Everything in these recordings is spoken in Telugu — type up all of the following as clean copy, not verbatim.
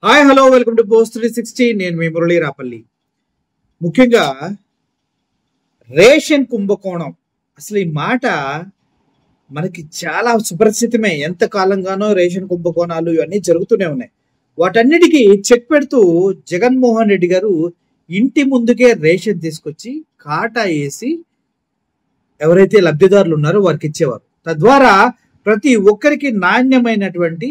Hi hello welcome to post 360. నేను మీ మురళీ రాపల్లి. ముఖ్యంగా రేషన్ కుంభకోణం, అసలు ఈ మాట మనకి చాలా సుపరిచితమే. ఎంత కాలంగానో రేషన్ కుంభకోణాలు ఇవన్నీ జరుగుతూనే ఉన్నాయి. వాటన్నిటికీ చెక్ పెడుతూ జగన్మోహన్ రెడ్డి గారు ఇంటి ముందుకే రేషన్ తీసుకొచ్చి కాటా వేసి ఎవరైతే లబ్ధిదారులు ఉన్నారో వారికి ఇచ్చేవారు. తద్వారా ప్రతి ఒక్కరికి నాణ్యమైనటువంటి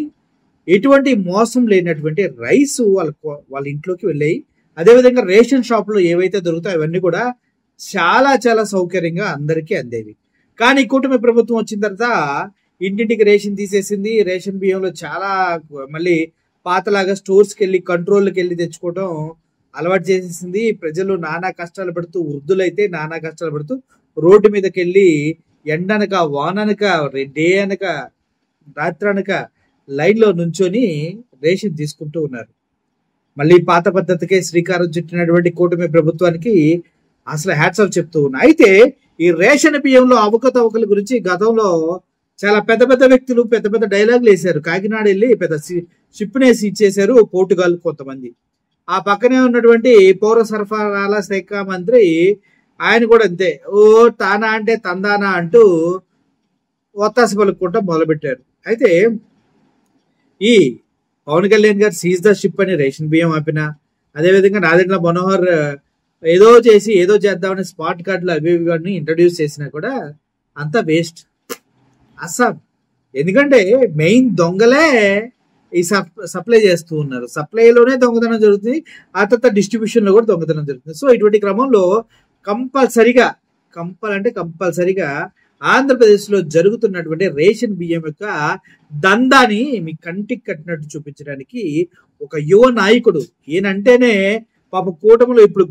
ఎటువంటి మోసం లేనటువంటి రైస్ వాళ్ళ ఇంట్లోకి వెళ్ళాయి. అదేవిధంగా రేషన్ షాపులో ఏవైతే దొరుకుతాయో అవన్నీ కూడా చాలా చాలా సౌకర్యంగా అందరికీ అందేవి. కానీ కూటమి ప్రభుత్వం వచ్చిన తర్వాత ఇంటింటికి రేషన్ తీసేసింది. రేషన్ బియ్యంలో చాలా మళ్ళీ పాతలాగా స్టోర్స్కి వెళ్ళి కంట్రోల్కి వెళ్ళి తెచ్చుకోవడం అలవాటు చేసేసింది. ప్రజలు నానా కష్టాలు పడుతూ, వృద్ధులైతే నానా కష్టాలు పడుతూ రోడ్డు మీదకి వెళ్ళి ఎండనక వాననక డే అనక రాత్రనక లైన్లో నుంచొని రేషన్ తీసుకుంటూ ఉన్నారు. మళ్ళీ పాత పద్ధతికే శ్రీకారం చుట్టినటువంటి కూటమి ప్రభుత్వానికి అసలు హ్యాట్స్ ఆఫ్ చెప్తూ ఉన్నా. అయితే ఈ రేషన్ బియ్యంలో అవకతవకల గురించి గతంలో చాలా పెద్ద పెద్ద వ్యక్తులు పెద్ద పెద్ద డైలాగులు వేశారు. కాకినాడ వెళ్ళి పెద్ద షిప్నేసి ఇచ్చేశారు పోర్టుగాల్ కొంతమంది. ఆ పక్కనే ఉన్నటువంటి పౌర సరఫరాల శాఖ మంత్రి ఆయన కూడా అంతే, ఓ తానా అంటే తందానా అంటూ ఒత్తాస పలుకుంటా మొదలుపెట్టారు. అయితే ఈ పవన్ కళ్యాణ్ గారు సీజ్ ద షిప్ అని రేషన్ బియ్యం ఆపిన, అదేవిధంగా నాదెండ్ల మనోహర్ ఏదో చేసి ఏదో చేద్దామని స్మార్ట్ కార్డులు అవి ఇవన్నీ ఇంట్రడ్యూస్ చేసినా కూడా అంతా వేస్ట్ అస్సాం. ఎందుకంటే మెయిన్ దొంగలే ఈ సప్లై చేస్తూ ఉన్నారు. సప్లైలోనే దొంగతనం జరుగుతుంది, ఆ తర్వాత డిస్ట్రిబ్యూషన్లో కూడా దొంగతనం జరుగుతుంది. సో ఇటువంటి క్రమంలో కంపల్సరిగా ఆంధ్రప్రదేశ్లో జరుగుతున్నటువంటి రేషన్ బియ్యం యొక్క దందాని మీ కంటికి కట్టినట్టు చూపించడానికి ఒక యువ నాయకుడు, ఈయనంటేనే పాప కూటమిలో ఇప్పుడు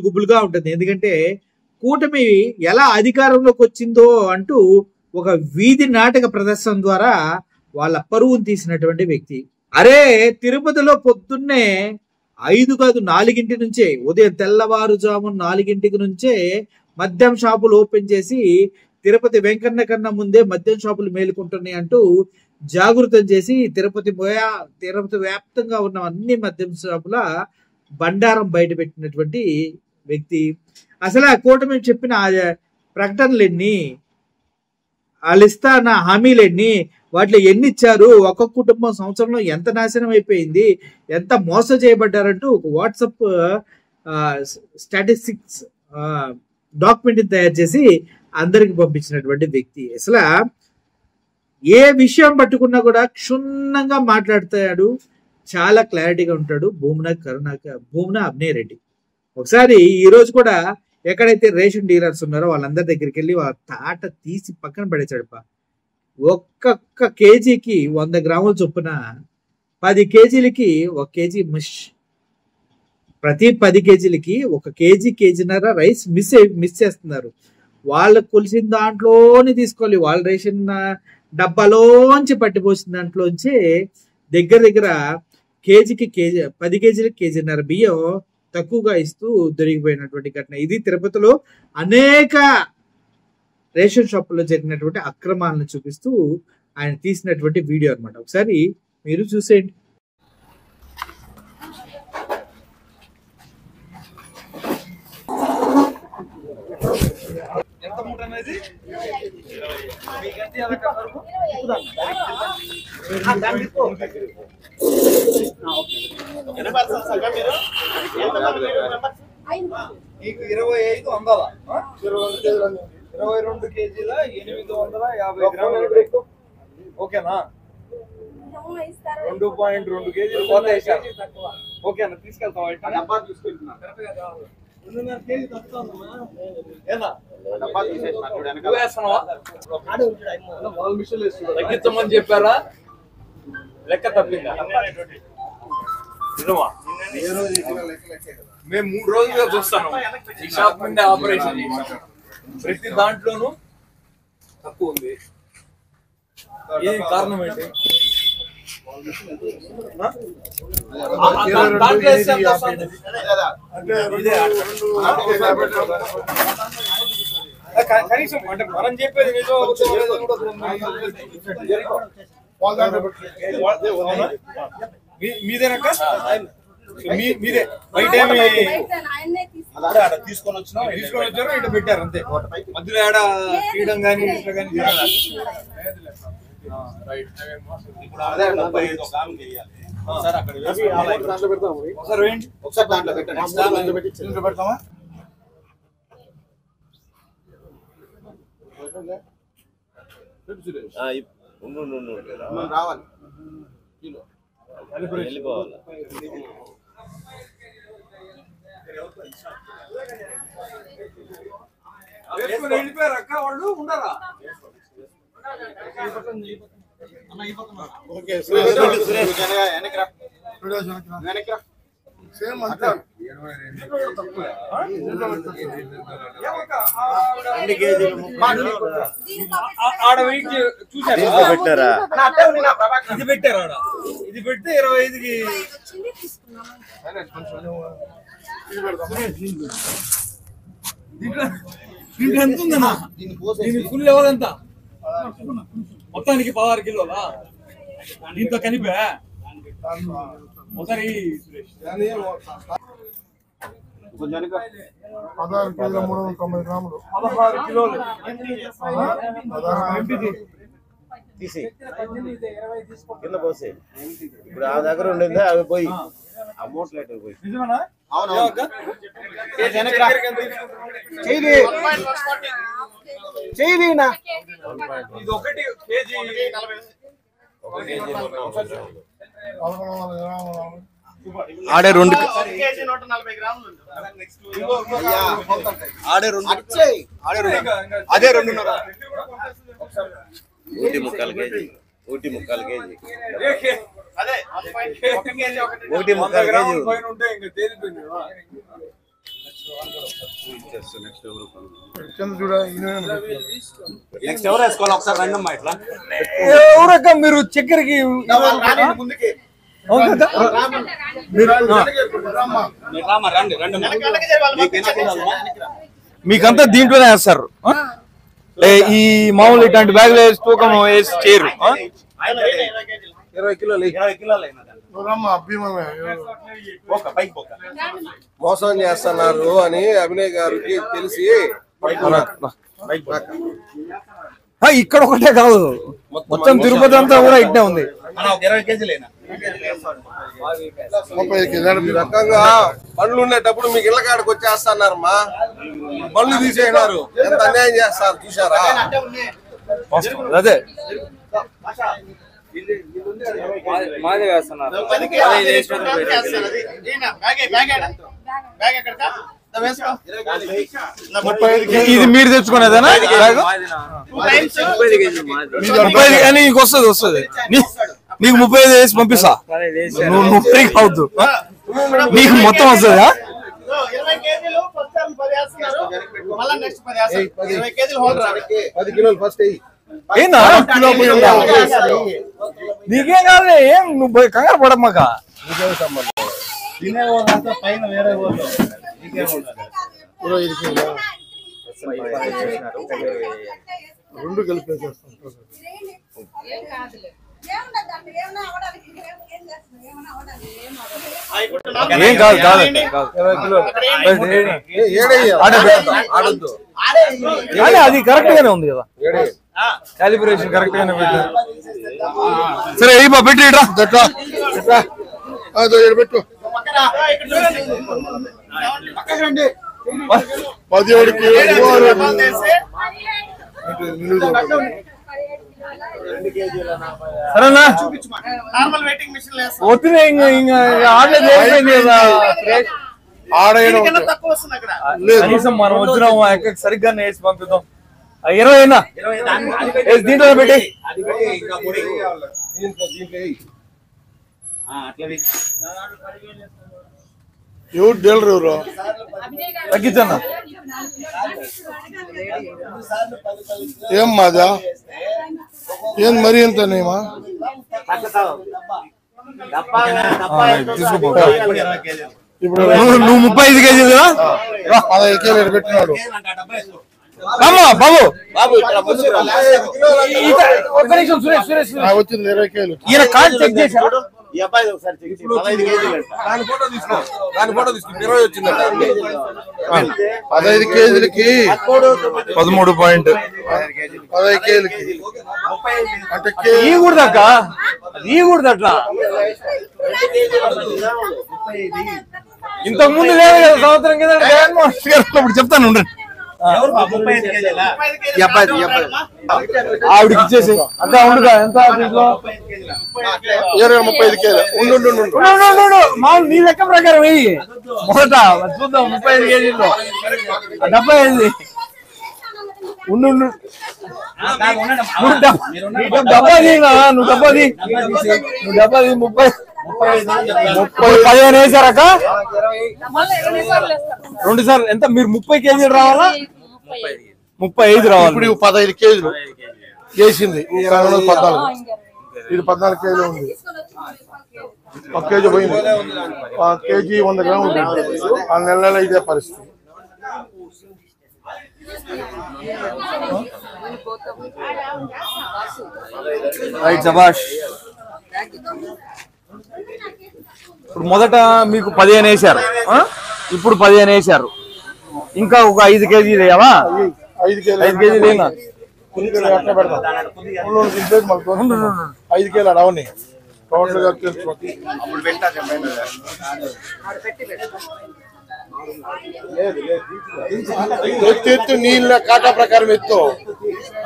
గుబులుగా ఉంటుంది. ఎందుకంటే కూటమి ఎలా అధికారంలోకి వచ్చిందో అంటూ ఒక వీధి నాటక ప్రదర్శన ద్వారా వాళ్ళ పరువును తీసినటువంటి వ్యక్తి. అరే తిరుపతిలో పొద్దున్నే 5 కాదు 4 నుంచే, ఉదయం తెల్లవారుజామున 4 నుంచే మద్యం షాపులు ఓపెన్ చేసి తిరుపతి వెంకన్న కన్నా ముందే మద్యం షాపులు మేలుకుంటున్నాయి అంటూ జాగృతం చేసి తిరుపతి వ్యాప్తంగా ఉన్న అన్ని మద్యం షాపుల బండారం బయట పెట్టినటువంటి వ్యక్తి. అసలు ఆ కూటమి చెప్పిన ప్రకటనలు ఎన్ని, వాళ్ళు ఇస్తాన హామీలు ఎన్ని, వాటిలో ఎన్ని ఇచ్చారు, ఒక్కొక్క కుటుంబం సంవత్సరంలో ఎంత నాశనం అయిపోయింది, ఎంత మోసం చేయబడ్డారంటూ ఒక వాట్సాప్ స్టాటిస్టిక్స్ డాక్యుమెంట్ తయారు చేసి అందరికి పంపించినటువంటి వ్యక్తి. అసలు ఏ విషయం పట్టుకున్నా కూడా క్షుణ్ణంగా మాట్లాడతాడు, చాలా క్లారిటీగా ఉంటాడు భూమన అభినయ్ రెడ్డి. ఒకసారి ఈరోజు కూడా ఎక్కడైతే రేషన్ డీలర్స్ ఉన్నారో వాళ్ళందరి దగ్గరికి వెళ్ళి వాళ్ళ తాట తీసి పక్కన పడేసాడు. ఒక్కొక్క కేజీకి 100 గ్రాముల చొప్పున 10 కేజీలకి 1 కేజీ ప్రతి 10 కేజీలకి 1 కేజీన్నర రైస్ మిస్ చేస్తున్నారు. వాళ్ళు కొలిసిన దాంట్లోనే తీసుకోవాలి, వాళ్ళ రేషన్ డబ్బాలోంచి పట్టిపోసిన దాంట్లోంచి దగ్గర 10 కేజీలకి కేజీన్నర బియ్యం తక్కువగా ఇస్తూ దొరికిపోయినటువంటి ఘటన ఇది. తిరుపతిలో అనేక రేషన్ షాపుల్లో జరిగినటువంటి అక్రమాలను చూపిస్తూ ఆయన తీసినటువంటి వీడియో అన్నమాట. ఒకసారి మీరు చూసేయండి. మీకు 25 వందల 22 కేజీల 850 గ్రాములు. ఓకేనా? 2.2 కేజీలు పోతాయి సార్. ఓకేనా? తీసుకెళ్తాం. తగ్గించమని చెప్పారా? లెక్క తప్పిందా? మేము 3 రోజులుగా చూస్తాను ఈ షాప్ నుండి ఆపరేషన్ చేసాం. ప్రతి దాంట్లోనూ తక్కువ ఉంది. ఏం కారణం ఏంటి? కనీసం అంటే మనం చెప్పేది నిజం. మీదేనక్క మీదే బయట తీసుకొని వచ్చారు ఇటు పెట్టారు అంతే మధ్యలో ఏడ తీయడం కానీ ఇట్లా కానీ ఒకసారి దాంట్లో పెడతామా రావాలి వెళ్ళిపోవాలి వెళ్ళిపోయారు అక్క వాళ్ళు ఉండరా పెట్టారా ఇది పెట్టారు ఆడ ఇది పెడితే 25కి దీంట్లో ఎంత ఉందన్నా దీని ఫుల్ లెవెల్ ఎంత మొత్తానికి 16 కిలోలా దీంతో కలిపా ఒకసారి 16 కిలో 390 గ్రాములు 16 కిలోలు తీసి కింద పోసి ఇప్పుడు ఆ దగ్గర ఉండేది అవి పోయి అమౌంట్ లెటర్ పోయి నిజమేనా ఇది ఒకటి కేజీ 1140 గ్రాములు ఆడే రెండు అదే 2.5 ఒకటి ముక్కాలు కేజీ ఒకటి ముక్కాలు కేజీ ఒకటి ముక్కాలు కేజీ పైన ఉంటే ఇంకా తేలిపోయింది నెక్స్ట్ ఎవరు వేసుకోవాలి ఒకసారి రండమ్మా ఇట్లా ఎవరక్క మీరు చక్కెరకి రండి మీకంతా దీంట్లోనే వేస్తారు ఈ మామూలు ఇట్లాంటి బ్యాగులు వేసి తూకం వేసి చేయరు 20 కిలోలు మోసం చేస్తున్నారు అని అభినయ్ గారికి తెలిసి ఇక్కడ ఒకటే కాదు మొత్తం తిరుపతి అంతా కూడా ఇట్టే ఉంది 20 కేజీలేనా 30 కేజీలు ఈ రకంగా బండ్లు ఉండేటప్పుడు మీకు ఇళ్ళ కాడికి వచ్చేస్తున్నారమ్మా బండ్లు తీసేసినారు ఎంత అన్యాయం చేస్తారు చూసారా అదే మాది వేస్తున్నారు ఇది మీరు తెచ్చుకునేదేనా నీకు వస్తుంది నీకు 35 వేసి పంపిస్తా నువ్వు 30 కావద్దు నీకు మొత్తం వస్తుందా 10 కిలోలు ఫస్ట్ ఏందా నీకేం కాదు ఏం నువ్వు కంగారు పడమ్మాక పైన వేరే 2 కలిపేసేస్తాం ఏం కాదు కాదు 20 కిలోలు అది కరెక్ట్ గానే ఉంది కదా కాలిబ్రేషన్ కరెక్ట్ గానే పెట్టారు సరే అయ్యి పెట్టు పెట్టు 17 సరేనా వద్దునే కనీసం మనం వచ్చినాము సరిగ్గా వేసి పంపిద్దాం 20 అయినా దీంట్లో పెట్టి ఎవరు డీలర్ ఎవరు తగ్గించన్నా ఏం మాదా ఏం మరి ఎంతనేమా తీసుకో ఇప్పుడు నువ్వు 35 కేజీలు 15 కేజీలు పెట్టినాడు బాబు వచ్చింది 20 కేజీలు ఈయన కార్డు చెక్ చేశారు ఈ అబ్బాయి ఒకసారి చెక్ చేయి. 15 కేజీలు అంట. దాని ఫోటో తీసుకో 20 వచ్చిందంట 15 కేజీలకి 13 పాయింట్ 15 కేజీలకి అంటే ఈ కూడా అట్లా ఇంతకు ముందు లేదు కదా సంవత్సరం కింద జగన్మోహన్ రెడ్డి గారు ఉన్నప్పుడు చెప్తాను ఉండండి. ఆవిడకి ఇచ్చేసి అక్క ఉండుగా ఎంత దీంట్లో 35 కేజీలు మామూలు నీ లెక్క ప్రకారం వెయ్యి మొదట చూద్దాం 35 కేజీల్లో 75 ఉండు నువ్వు డబ్బాది 15 వేసారక్క 2 సార్లు ఎంత మీరు 30 కేజీలు రావాలా 35 రావాలి. ఇప్పుడు 15 కేజీలు వేసింది 14 ఇది 14 కేజీలు ఉంది. 1 కేజీ పోయింది. 1 కేజీ 100 గ్రాములు ఆ నెలలో ఇదే పరిస్థితి. రైట్ శభాష్. ఇప్పుడు మొదట మీకు 15 వేసారు, ఇప్పుడు 15 వేసారు, ఇంకా ఒక 5 కేజీలు వేయావా? 5 కేజీలు 5 కేజీలు వేయనా? అట్లా పెడతాం. 5 కేజీలు అడవని టోటల్ గా ఎత్తు నీళ్ళ కాటా ప్రకారం ఎత్తు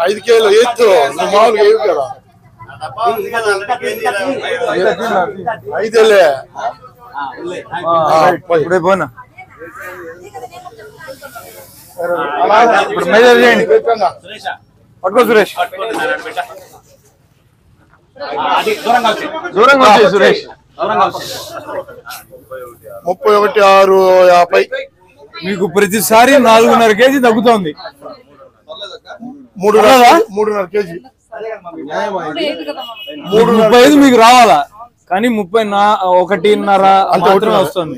5 కేజీలు ఎత్తు నువ్వు మామూలుగా ఎత్తు కదా 5 ఇప్పుడే పోనా ఇప్పుడు మెజర్ చేయండి. పట్టుకో సురేష్, దూరంగా వచ్చేయి సురేష్. 31,650 మీకు ప్రతిసారి 4.5 కేజీ తగ్గుతోంది. 3.5 కేజీ 35 మీకు రావాలా, కానీ 31.5 మాత్రమే వస్తుంది.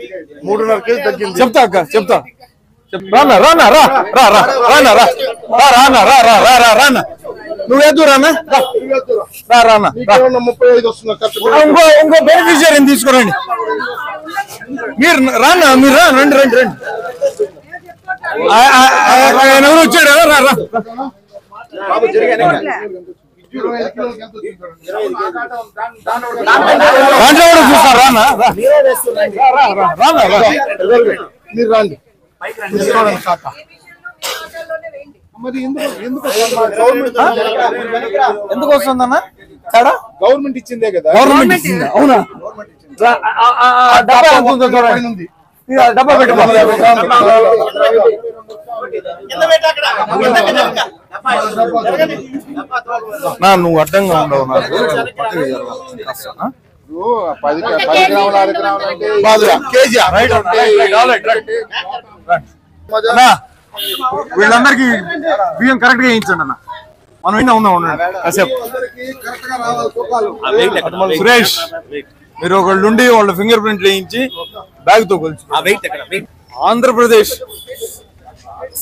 3.5 కేజీ తగ్గింది. చెప్తా అక్క చెప్తా. రానా నువ్వేద్దు రానా 35 వస్తుంది ఖర్చు. ఇంకో బెనిఫిషియరీని తీసుకురండి. మీరు రానా రండి ఎవరు వచ్చాడు రా దాంట్లో కూడా చూస్తారు రానా మీరు రండి తీసుకోవడానికి కాక మరి ఎందుకు వస్తుందన్నా తేడా? గవర్నమెంట్ ఇచ్చిందే కదా. గవర్నమెంట్ ఇచ్చిందా? అవునా? డబ్బా ఎంత ఉందో చూడండి. డబ్బా పెట్టుకో. నువ్వు అడ్డంగా ఉండవు నాకు. 10 గ్రాములు 6 గ్రాములు కేజీ వీళ్ళందరికీ బియ్యం కరెక్ట్ గా వేయించండి అన్న. మనం ఉండండి కాసేపు. సురేష్ మీరు ఒకళ్ళు ఉండి వాళ్ళ ఫింగర్ ప్రింట్లు వేయించి బ్యాగ్ తో కొలిచి. ఆంధ్రప్రదేశ్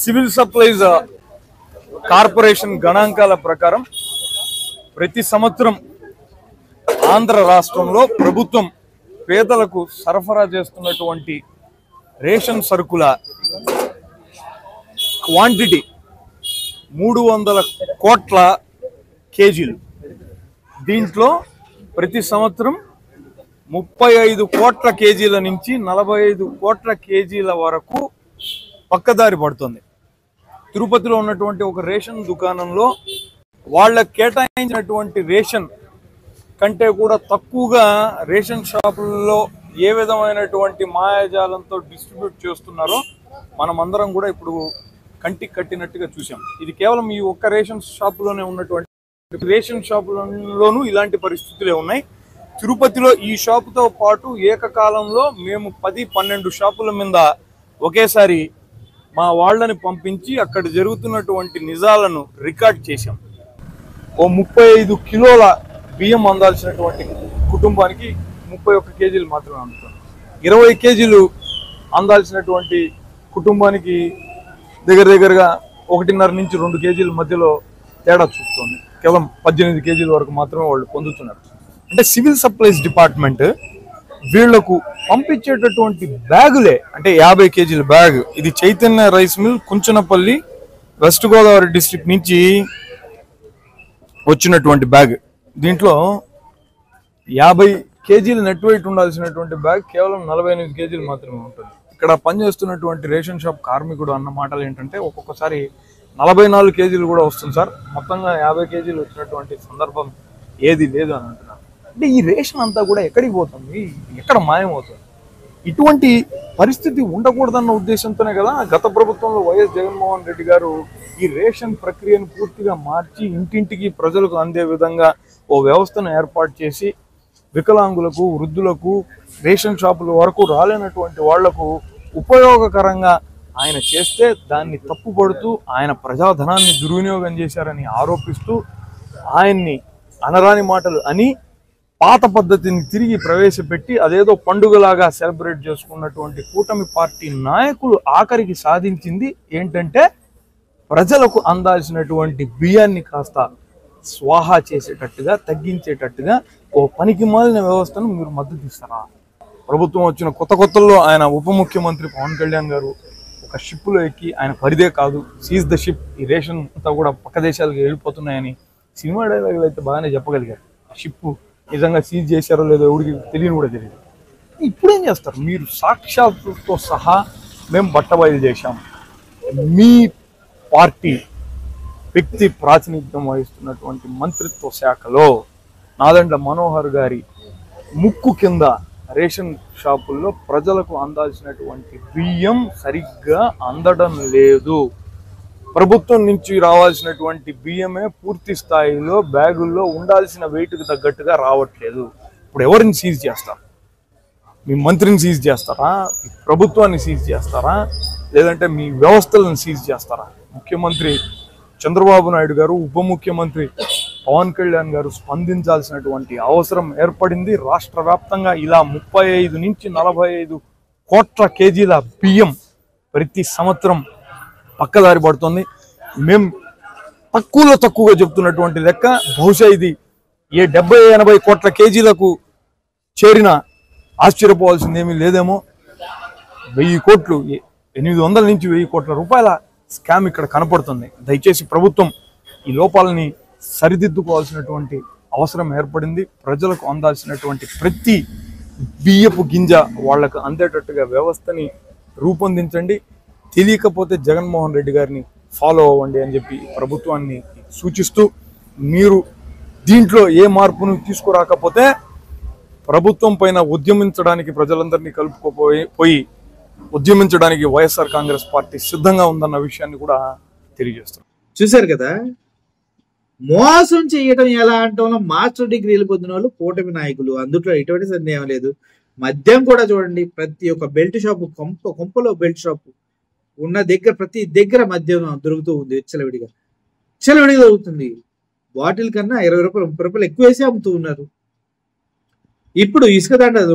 సివిల్ సప్లైస్ కార్పొరేషన్ గణాంకాల ప్రకారం ప్రతి సంవత్సరం ఆంధ్ర రాష్ట్రంలో ప్రభుత్వం పేదలకు సరఫరా చేస్తున్నటువంటి రేషన్ సరుకుల క్వాంటిటీ 300 కోట్ల కేజీలు. దీంట్లో ప్రతి సంవత్సరం 35 కోట్ల కేజీల నుంచి 45 కోట్ల కేజీల వరకు పక్కదారి పడుతుంది. తిరుపతిలో ఉన్నటువంటి ఒక రేషన్ దుకాణంలో వాళ్ళకు కేటాయించినటువంటి రేషన్ కంటే కూడా తక్కువగా రేషన్ షాపుల్లో ఏ విధమైనటువంటి మాయాజాలంతో డిస్ట్రిబ్యూట్ చేస్తున్నారో మనమందరం కూడా ఇప్పుడు కంటికి కట్టినట్టుగా చూసాం. ఇది కేవలం ఈ ఒక్క రేషన్ షాపులోనే ఉన్నటువంటి రేషన్ షాపులలోనూ ఇలాంటి పరిస్థితులే ఉన్నాయి. తిరుపతిలో ఈ షాపుతో పాటు ఏకకాలంలో మేము 10-12 షాపుల మీద ఒకేసారి మా వాళ్ళని పంపించి అక్కడ జరుగుతున్నటువంటి నిజాలను రికార్డ్ చేశాం. ఓ 35 కిలోల బియ్యం అందాల్సినటువంటి కుటుంబానికి 31 కేజీలు మాత్రమే అందుతుంది. 20 కేజీలు అందాల్సినటువంటి కుటుంబానికి దగ్గరగా 1.5 నుంచి 2 కేజీల మధ్యలో తేడా చూపుతుంది. కేవలం 18 కేజీల వరకు మాత్రమే వాళ్ళు పొందుతున్నారు. అంటే సివిల్ సప్లైస్ డిపార్ట్మెంట్ వీళ్లకు పంపించేటటువంటి బ్యాగులే, అంటే 50 కేజీల బ్యాగ్, ఇది Chaitanya rice mill Kunchanapalli west Godavari district నుంచి వచ్చినటువంటి బ్యాగ్. దీంట్లో 50 కేజీలు నెట్ వెయిట్ ఉండాల్సినటువంటి బ్యాగ్ కేవలం 48 కేజీలు మాత్రమే ఉంటుంది. ఇక్కడ పనిచేస్తున్నటువంటి రేషన్ షాప్ కార్మికుడు అన్న మాటలు ఏంటంటే ఒక్కొక్కసారి 44 కేజీలు కూడా వస్తుంది సార్, మొత్తంగా 50 కేజీలు వచ్చినటువంటి సందర్భం ఏది లేదు అని అంటున్నారు. అంటే ఈ రేషన్ అంతా కూడా ఎక్కడికి పోతుంది, ఎక్కడ మాయమవుతుంది? ఇటువంటి పరిస్థితి ఉండకూడదన్న ఉద్దేశంతోనే కదా గత ప్రభుత్వంలో వైఎస్ జగన్మోహన్ రెడ్డి గారు ఈ రేషన్ ప్రక్రియను పూర్తిగా మార్చి ఇంటింటికి ప్రజలకు అందే విధంగా ఓ వ్యవస్థను ఏర్పాటు చేసి వికలాంగులకు, వృద్ధులకు, రేషన్ షాపుల వరకు రాలేనటువంటి వాళ్లకు ఉపయోగకరంగా ఆయన చేస్తే దాన్ని తప్పుపడుతూ ఆయన ప్రజాధనాన్ని దుర్వినియోగం చేశారని ఆరోపిస్తూ ఆయన్ని అనరాని మాటలు అని పాత పద్ధతిని తిరిగి ప్రవేశపెట్టి అదేదో పండుగలాగా సెలబ్రేట్ చేసుకున్నటువంటి కూటమి పార్టీ నాయకులు ఆఖరికి సాధించింది ఏంటంటే ప్రజలకు అందాల్సినటువంటి బియ్యాన్ని కాస్త స్వాహా చేసేటట్టుగా, తగ్గించేటట్టుగా ఓ పనికి మాలిన వ్యవస్థను మీరు మద్దతు ఇస్తారా? ప్రభుత్వం వచ్చిన కొత్తల్లో ఆయన ఉప ముఖ్యమంత్రి పవన్ కళ్యాణ్ గారు ఒక షిప్లో ఎక్కి ఆయన పరిదే కాదు, సీజ్ ద షిప్, ఈ రేషన్ అంతా కూడా పక్క దేశాలకు వెళ్ళిపోతున్నాయని సినిమా డైలాగులు అయితే బాగానే చెప్పగలిగారు. ఆ షిప్ నిజంగా సీజ్ చేశారో లేదో ఎవరికి తెలియని కూడా తెలియదు. ఇప్పుడేం చేస్తారు మీరు? సాక్ష్యాలతో సహా మేము బట్టబయలు చేశాం. మీ పార్టీ వ్యక్తి ప్రాతినిధ్యం వహిస్తున్నటువంటి మంత్రిత్వ శాఖలో నాదెండ్ల మనోహర్ గారి ముక్కు కింద రేషన్ షాపుల్లో ప్రజలకు అందాల్సినటువంటి బియ్యం సరిగ్గా అందడం లేదు. ప్రభుత్వం నుంచి రావాల్సినటువంటి బియ్యమే పూర్తి స్థాయిలో బ్యాగుల్లో ఉండాల్సిన వెయిట్కి తగ్గట్టుగా రావట్లేదు. ఇప్పుడు ఎవరిని సీజ్ చేస్తారు? మీ మంత్రిని సీజ్ చేస్తారా? ప్రభుత్వాన్ని సీజ్ చేస్తారా? లేదంటే మీ వ్యవస్థలను సీజ్ చేస్తారా? ముఖ్యమంత్రి చంద్రబాబు నాయుడు గారు, ఉప ముఖ్యమంత్రి పవన్ కళ్యాణ్ గారు స్పందించాల్సినటువంటి అవసరం ఏర్పడింది. రాష్ట్ర వ్యాప్తంగా ఇలా 35 నుంచి 45 కోట్ల కేజీల బియ్యం ప్రతి సంవత్సరం పక్కదారి పడుతుంది. మేము తక్కువగా చెప్తున్నటువంటి లెక్క బహుశా ఇది 70-80 కోట్ల కేజీలకు చేరిన ఆశ్చర్యపోవాల్సింది ఏమీ లేదేమో. 1000 కోట్లు, 800 నుంచి 1000 కోట్ల రూపాయల స్కామ్ ఇక్కడ కనపడుతుంది. దయచేసి ప్రభుత్వం ఈ లోపాలని సరిదిద్దుకోవాల్సినటువంటి అవసరం ఏర్పడింది. ప్రజలకు అందాల్సినటువంటి ప్రతి బియ్యపు గింజ వాళ్లకు అందేటట్టుగా వ్యవస్థని రూపొందించండి. తెలియకపోతే జగన్మోహన్ రెడ్డి గారిని ఫాలో అవ్వండి అని చెప్పి ప్రభుత్వాన్ని సూచిస్తూ, మీరు దీంట్లో ఏ మార్పును తీసుకురాకపోతే ప్రభుత్వం పైన ఉద్యమించడానికి ప్రజలందరినీ కలుపుకోపోయి ఉద్యమించడానికి వైఎస్ఆర్ కాంగ్రెస్ పార్టీ సిద్ధంగా ఉందన్న విషయాన్ని కూడా తెలియజేస్తారు. చూశారు కదా, మోసం చేయడం ఎలా అంటాం, మాస్టర్ డిగ్రీలు పొందిన వాళ్ళు కూటమి నాయకులు, అందులో ఎటువంటి సందేహం లేదు. మద్యం కూడా చూడండి, ప్రతి ఒక్క బెల్ట్ షాపు, కొంపలో బెల్ట్ షాపు ఉన్న దగ్గర ప్రతి దగ్గర మద్యం దొరుకుతూ ఉంది. విచ్చలవిడిగా దొరుకుతుంది. బాటిల్ కన్నా 20 రూపాయలు 30 రూపాయలు ఎక్కువ వేసి అమ్ముతూ ఉన్నారు. ఇప్పుడు ఇసుక దండాలు,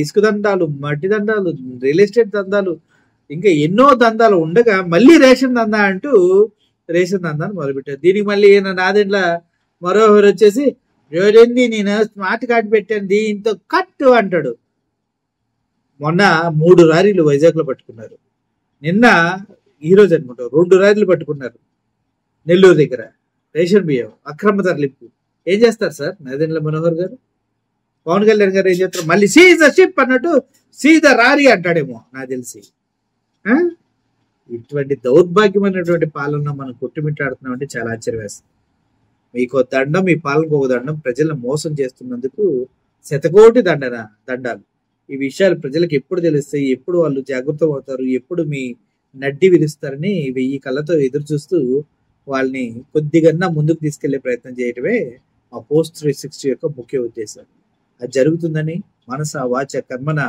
ఇసుక దండాలు, మట్టి దండాలు, రియల్ ఎస్టేట్ దందాలు, ఇంకా ఎన్నో దందాలు ఉండగా మళ్ళీ రేషన్ దందా అంటూ రేషన్ దందాన్ని మొదలుపెట్టారు. దీనికి మళ్ళీ నాదెండ్ల మరోహర్ వచ్చేసి చూడండి నేను స్మార్ట్ కార్డు పెట్టాను దీంతో కట్టు అంటాడు. మొన్న 3 లారీలు వైజాగ్ లో పట్టుకున్నారు. నిన్న ఈరోజు అనుకుంటా 2 లారీలు పట్టుకున్నారు నెల్లూరు దగ్గర. రేషన్ బియ్యం అక్రమ తరలింపు. ఏం చేస్తారు సార్ నాదెండ్ల మనోహర్ గారు? పవన్ కళ్యాణ్ గారు ఏం చేస్తారు? మళ్ళీ సీజ్ ద షిప్ అన్నట్టు సీజ్ ద రారీ అంటాడేమో నాకు తెలిసి. ఇటువంటి దౌర్భాగ్యమైనటువంటి పాలన మనం కొట్టుమిట్టాడుతున్నాం అంటే చాలా ఆశ్చర్యం వేస్తుంది. మీకు దండం, మీ పాలనకు ఒక దండం. ప్రజలను మోసం చేస్తున్నందుకు శతకోటి దండాలు. ఈ విషయాలు ప్రజలకు ఎప్పుడు తెలుస్తాయి, ఎప్పుడు వాళ్ళు జాగృతం అవుతారు, ఎప్పుడు మీ నడ్డి విరుస్తారని 1000 కళ్ళతో ఎదురు చూస్తూ వాళ్ళని కొద్దిగా ముందుకు తీసుకెళ్లే ప్రయత్నం చేయటమే మా పోస్ట్ 360 యొక్క ముఖ్య ఉద్దేశం. అది జరుగుతుందని మనస వాచ కర్మన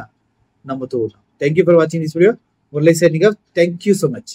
నమ్ముతూ ఉన్నాం. Thank you for watching this video. Murali signing off. Thank you so much.